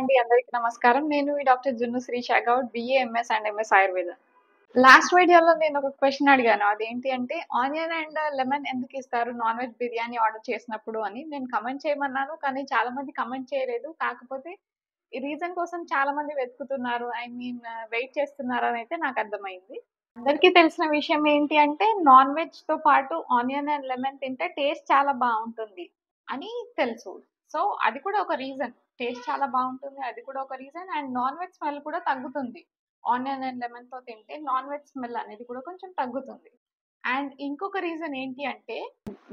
అండి. అందరికి నమస్కారం. నేను మీ doctor Junnu Srisha Goud, BA, MS and MS Ayurveda. Last వీడియోలో నేను ఒక క్వెషన్ అడిగాను. అదేంటి అంటే ఆనియన్ అండ్ లెమన్ ఎందుకిస్తారు నాన్ వెజ్ బిర్యానీ ఆర్డర్ చేసినప్పుడు అని. నేను కమెంట్ చేయమన్నాను. కానీ చాలా మంది కమెంట్ చేయలేదు. కాకపోతే ఈ రీజన్ కోసం చాలా మంది వెతుకుతున్నారు. వెయిట్ చేస్తున్నారనైతే నాకర్థమైంది. అందరికీ తెలిసిన విషయం ఏంటి అంటే నాన్ వెజ్‌తో పాటు ఆనియన్ అండ్ లెమన్ తింటే టేస్ట్ చాలా బావుంటుంది అని తెలుసు. సో, అది కూడా ఒక రీజన్. టేస్ట్ చాలా బావుంటుంది. అది కూడా ఒక reason. And non veg smell కూడా తగ్గుతుంది. ఆనియన్ అండ్ లెమన్‌తో తింటే నాన్ వెజ్ స్మెల్ అనేది కూడా కొంచెం తగ్గుతుంది. అండ్ ఇంకొక రీజన్ ఏంటి అంటే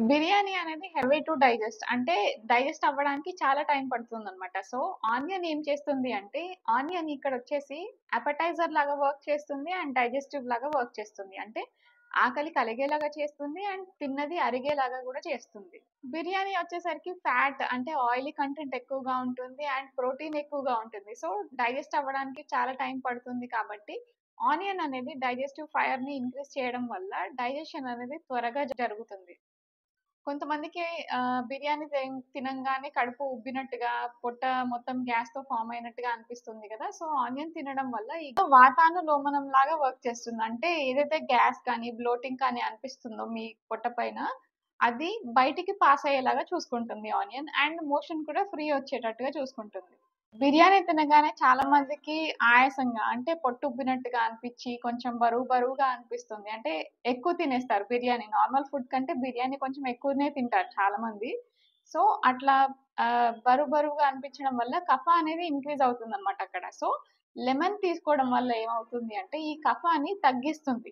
బిర్యానీ అనేది హెవీ టు డైజెస్ట్. అంటే డైజెస్ట్ అవ్వడానికి చాలా టైం పడుతుందనమాట. సో, ఆనియన్ ఏం చేస్తుంది అంటే ఆనియన్ ఇక్కడొచ్చేసి అపెటైజర్ లాగా వర్క్ చేస్తుంది అండ్ డైజెస్టివ్ లాగా వర్క్ చేస్తుంది. అంటే ఆకలి కలిగేలాగా చేస్తుంది అండ్ తిన్నది అరిగేలాగా కూడా చేస్తుంది. బిర్యానీ వచ్చేసరికి ఫ్యాట్ అంటే ఆయిలీ కంటెంట్ ఎక్కువగా ఉంటుంది అండ్ ప్రోటీన్ ఎక్కువగా ఉంటుంది. సో, డైజెస్ట్ అవ్వడానికి చాలా టైం పడుతుంది కాబట్టి ఆనియన్ అనేది డైజెస్టివ్ ఫైర్‌ని ఇంక్రీజ్ చేయడం వల్ల డైజెషన్ అనేది త్వరగా జరుగుతుంది. కొంతమందికి బిర్యానీ తినంగానే కడుపు ఉబ్బినట్టుగా, పొట్ట మొత్తం గ్యాస్‌తో ఫార్మ్ అయినట్టుగా అనిపిస్తుంది గదా! సో, ఆనియన్ తినడం వల్ల వాతానులోమనం లాగా వర్క్ చేస్తుంది. అంటే ఏదైతే గ్యాస్ కానీ, బ్లోటింగ్ కానీ అనిపిస్తుందో మీ పొట్ట పైన, అది బయటికి పాస్ అయ్యేలాగా చూసుకుంటుంది ఆనియన్. అండ్ మోషన్ కూడా ఫ్రీ వచ్చేటట్టుగా చూసుకుంటుంది. బిర్యానీ తినగానే చాలా మందికి ఆయాసంగా అంటే పొట్ట ఉబ్బినట్టుగా అనిపిచ్చి, కొంచెం బరువుగా అనిపిస్తుంది. అంటే ఎక్కువ తినేస్తారు బిర్యానీ. నార్మల్ ఫుడ్ కంటే బిర్యానీ కొంచెం ఎక్కువనే తింటారు చాలా మంది. సో, అట్లా బరువుగా అనిపించడం వల్ల కఫ అనేది ఇంక్రీజ్ అవుతుందన్నమాట అక్కడ. సో, లెమన్ తీసుకోవడం వల్ల ఏమవుతుంది అంటే ఈ కఫాన్ని తగ్గిస్తుంది.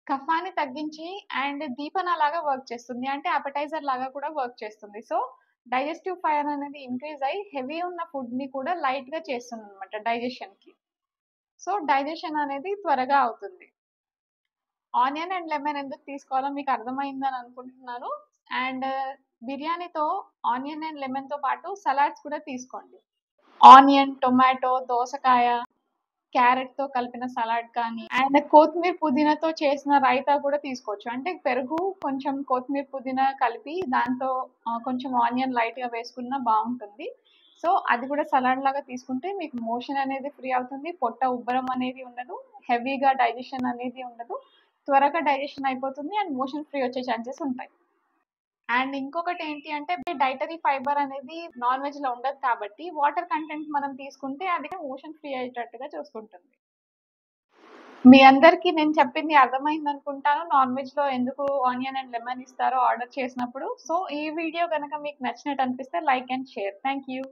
కఫాన్ని తగ్గించి అండ్ దీపనలాగా వర్క్ చేస్తుంది. అంటే అపెటైజర్ లాగా కూడా వర్క్ చేస్తుంది. సో, డైజెస్టివ్ ఫైర్ అనేది ఇంక్రీజ్ అయ్యి హెవీ ఉన్న ఫుడ్‌ని కూడా లైట్‌గా చేస్తుందన్నమాట డైజెషన్‌కి. సో, డైజెషన్ అనేది త్వరగా అవుతుంది. ఆనియన్ అండ్ లెమన్ ఎందుకు తీసుకోవాలో మీకు అర్థమైందని అనుకుంటున్నాను. అండ్ బిర్యానీతో ఆనియన్ అండ్ లెమన్‌తో పాటు సలాడ్స్ కూడా తీసుకోండి. ఆనియన్, టొమాటో, దోసకాయ, క్యారెట్‌తో కలిపిన సలాడ్ కానీ, అండ్ కొత్తిమీర, పుదీనాతో చేసిన రైతా కూడా తీసుకోవచ్చు. అంటే పెరుగు, కొంచెం కొత్తిమీర, పుదీనా కలిపి దాంతో కొంచెం ఆనియన్ లైట్‌గా వేసుకున్నా బావుంటుంది. సో, అది కూడా సలాడ్ లాగా తీసుకుంటే మీకు మోషన్ అనేది ఫ్రీ అవుతుంది. పొట్ట ఉబ్బరం అనేది ఉండదు. హెవీగా డైజెషన్ అనేది ఉండదు. త్వరగా డైజెషన్ అయిపోతుంది అండ్ మోషన్ ఫ్రీ వచ్చే ఛాన్సెస్ ఉంటాయి. అండ్ ఇంకొకటేంటి అంటే డైటరీ ఫైబర్ అనేది నాన్ వెజ్‌లో ఉండదు కాబట్టి వాటర్ కంటెంట్ మనం తీసుకుంటే అది మోషన్ ఫ్రీ అయ్యేటట్టుగా చూసుకుంటుంది. మీ అందరికీ నేను చెప్పింది అర్థమైందనుకుంటాను. నాన్ వెజ్‌లో ఎందుకు ఆనియన్ అండ్ లెమన్ ఇస్తారో ఆర్డర్ చేసినప్పుడు. సో, ఈ వీడియో గనక మీకు నచ్చినట్టు అనిపిస్తే like and share. Thank you.